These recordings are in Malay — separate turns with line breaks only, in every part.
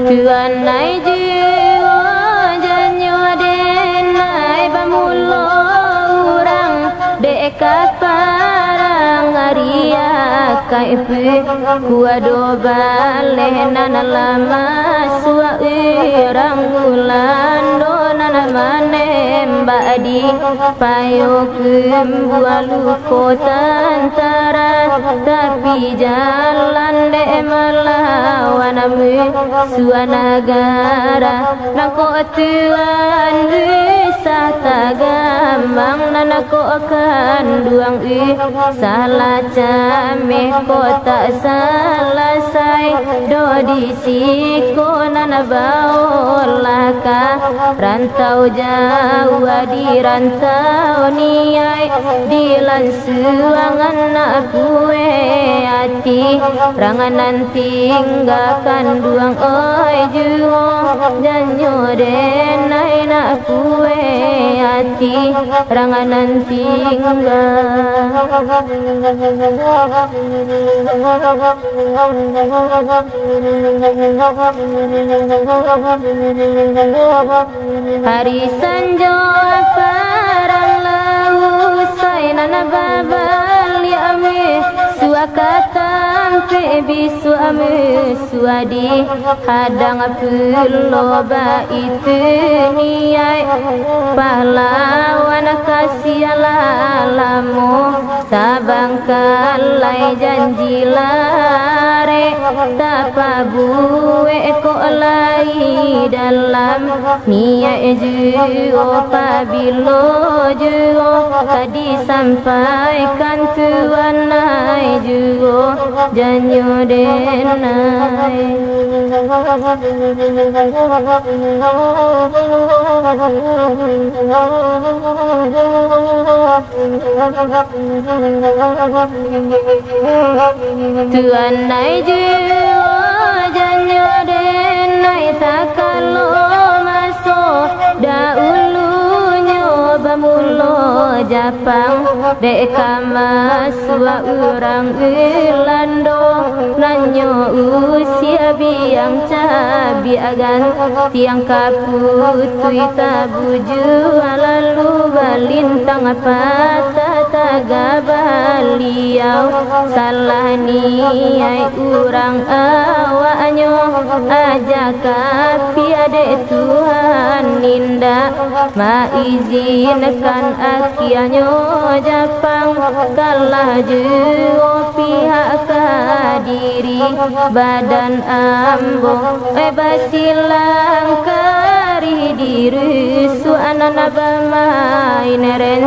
Tuan nai jiwa janyo denai bamulo urang dekat parang aria kaipe kuado bale nana lama sua urang ulando nana manem badi payo kembualu kota antara tapi jalan de melawan ame suanagara nako tuan wisata gamang nanako akan duang salah came kota salah sai do di siko nana baolaka rantau jauh di rantau niai di lansuangan nak kue hati ranganan tinggalkan duang oi juo janyo denai nak kue hati ranganan tinggal hari sanjo parang lau sai nana babal ame suakatam pe bisu ame suadi hadang pulo ba itu niai pahlawan kasialalamu sabang kalai janji lare tapa buwe ko lai dalam niai juo pabilo juo tadi sampaikan tuan nai juo janyo denai tuan nai juo janyo denai takalo masuk daulunya bamulo Japang deka masua urang Irlando nanyo usia biang cabi agan tiang kaputui tabuju lalu balintang patah taga baliau salah niai urang awanyo aja kapi ade Tuhan ninda maizinkan akianyo Japang kalah juo pihak kadiri badan ambo basilang kari diri suanana bamain ren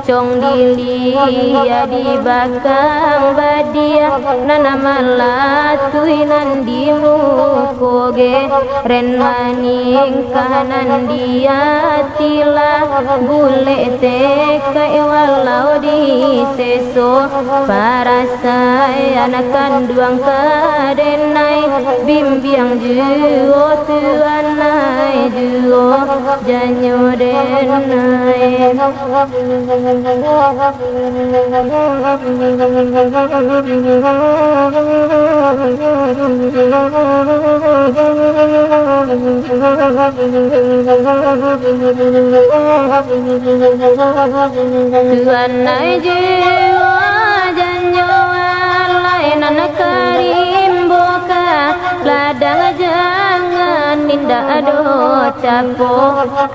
cong dilia di bakang badia nana malatui nandi mukoge ren maning kanan dia tila bule tekai walau di seso para saya anakan duang kadenai bimbiang juo tuan nai juo janyo denai tuan nai jiwa janyo alai nana karimboka ladang jangan ninda ado capo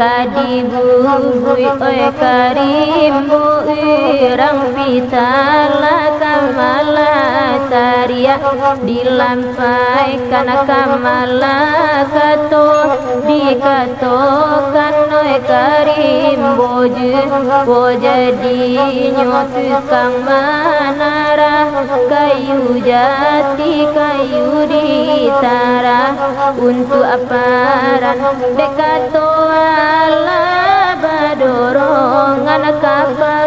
kadibubui oi karimbo irang pitala kamala saria dilampai kana kamala kato dikatokan oi karimbo bo jadi nyotu kang manara kayu jati kayu ditara untuk aparan dekato ala badorongan kapal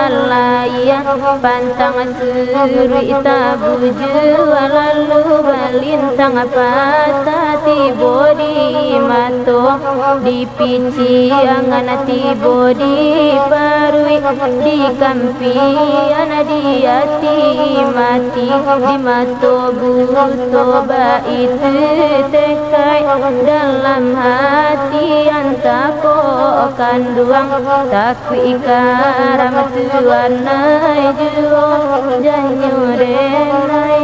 walaya pantang suri tabuju lalu balintang patah tibo di mato di pici angan tibo di parui di kampian di hati mati di mato buto itu tekai dalam hati antako kanduang takwi karam tuan nai juo janyo denai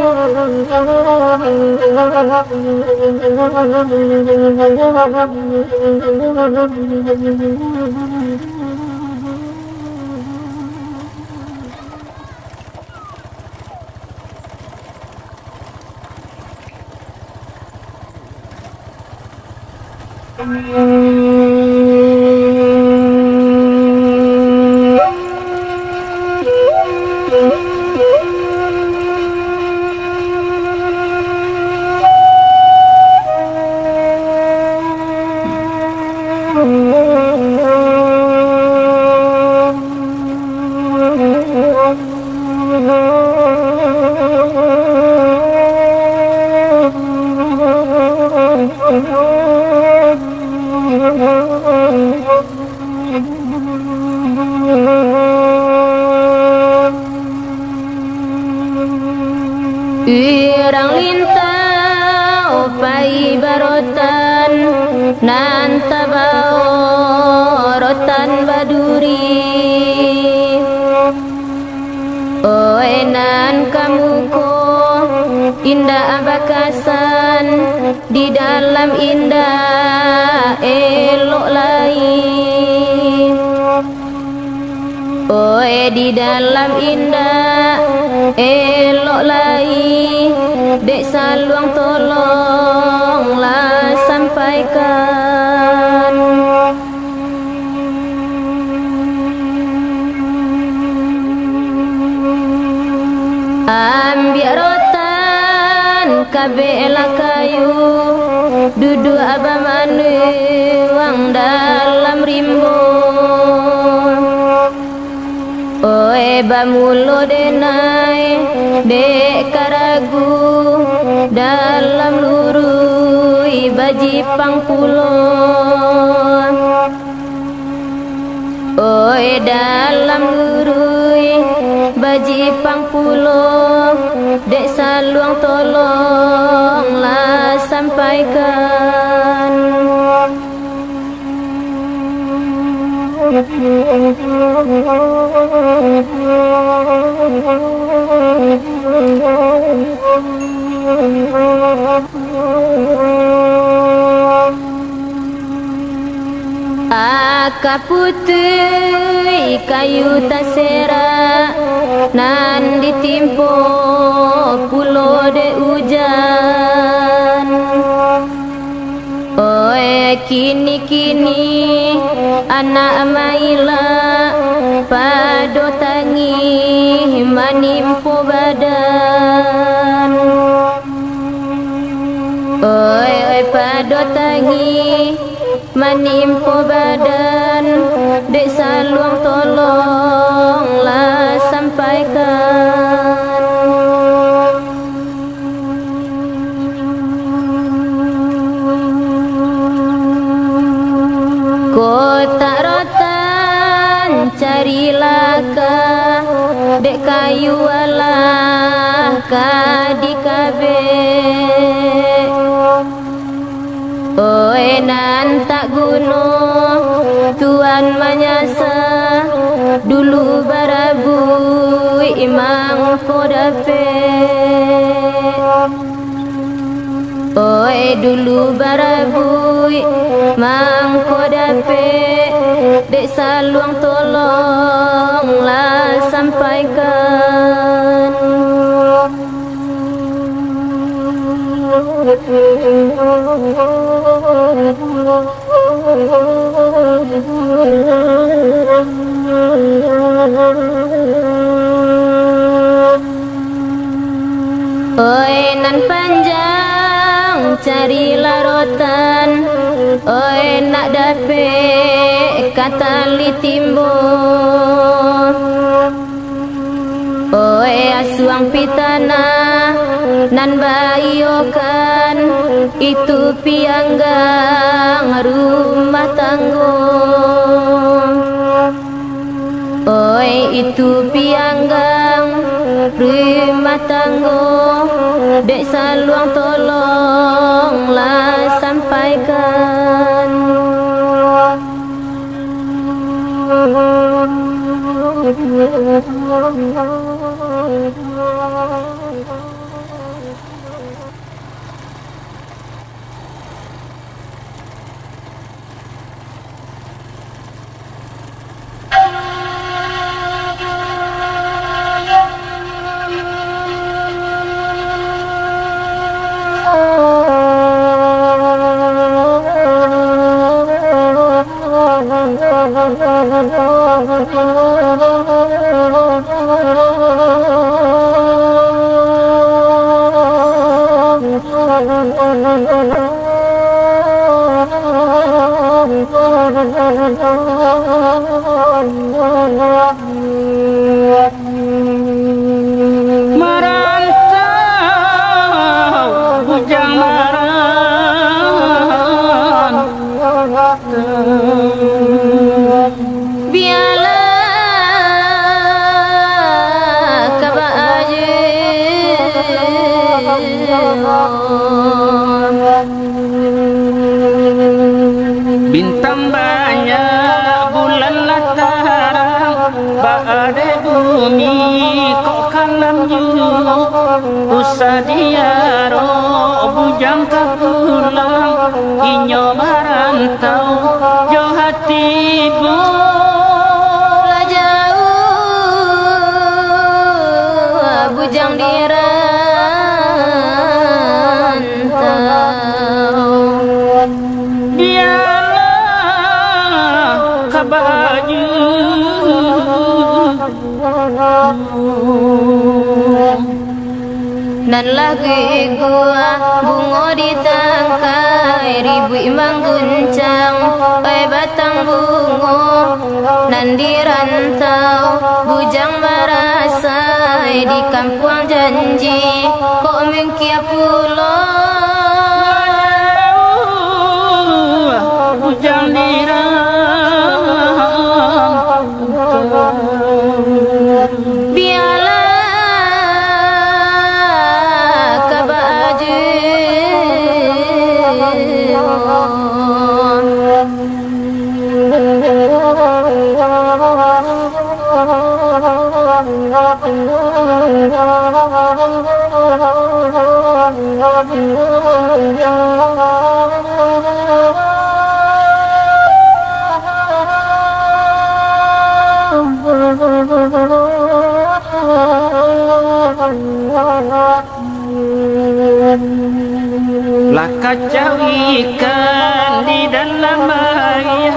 Irang lintau pai barotan nan tabao rotan baduri oe nan kamuko indah abakasan di dalam indah elok lain oe di dalam indah elok lain dek saluang tolonglah sampaikan ambil rotan kabela kayu duduk abamanu wang dalam rimbun oe bamulo denai dek karagu dalam lurui baji pangkulon oe dalam lurui baji pangkulon dek saluang tolonglah sampaikan Akaputui kayu tasera nan ditimpo pulo de hujan oe kini anak maila pado tangi manimpo badan oe pado tangi manimpo badan dek saluang tolonglah sampaikan kota rotan carilah ka dek kayu alah ka di kabe oe nan tak gunung tuan manyasa dulu barabu imang kodape oe dulu barabu mang kodape dek saluang tolonglah sampaikan Oi nan panjang carilah rotan, oi nak dape kata li timbun. Oi asuang pitana nan bayokan itu pianggang rumah tanggung. Oi itu pianggang rumah tanggung, dek saluang tolonglah sampaikan.
Merantau bujang maran,
biarlah kabar aja
bintang banyak bulan latarang, baade bumi kok kalam jauh, usah diaro bujang kapulang, inyo merantau jo hatimu.
lah jauh bujang dirantau.
Biarlah kabaju
nan lagi gua bungo ditangkai ribu mengguncang, oi batang bungo nan dirantau, bujang merasai di kampung janji kok mengkia pulau.
bujang dirantau.
Biarlah kabar aja
lah kacau ikan di dalam air,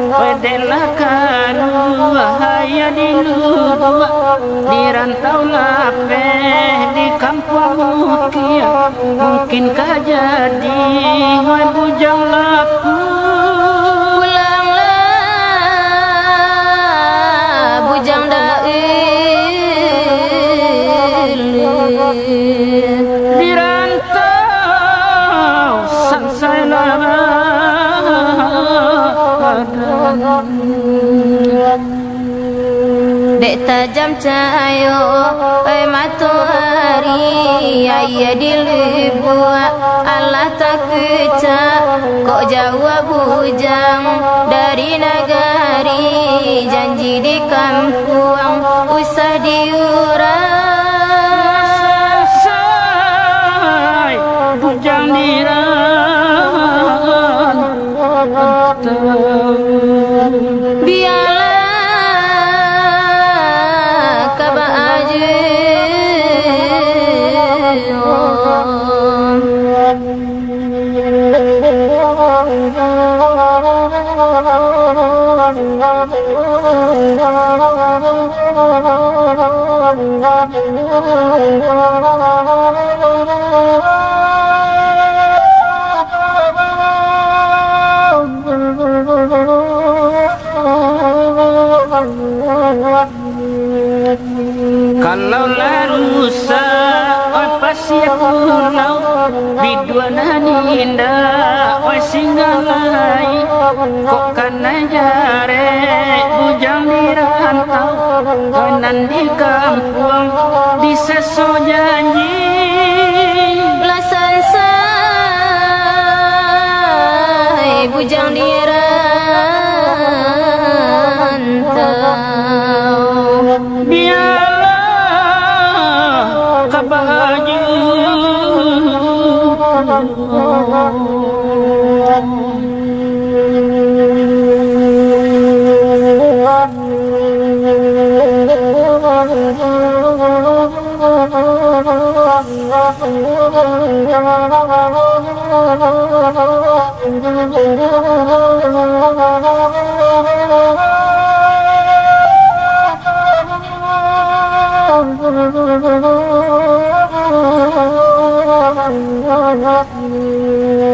pedelah kalu haya di luar, di rantau lapeh di kampung mukia, mungkinkah jadi wahai bujang lapu.
pulanglah bujang dail
Di rantau sansai lama,
dek tajam cahaya matahari ayah di lebuak Allah tak kecak kok jauh bujang dari negari, janji di kampung usah diurang.
sansai bujang di rantau.
Biarlah kabar aja
kalau larusa apa sih pulau biduana ninda oi singgalai kok kana jare bujang dirantau kanan di kampung di seso janji
lasan say bujang dirantau
biarlah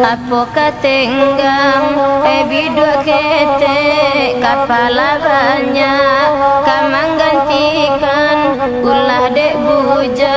Apo katenggang bidua kete kapala banyak kamang gantikan ulah dek bujang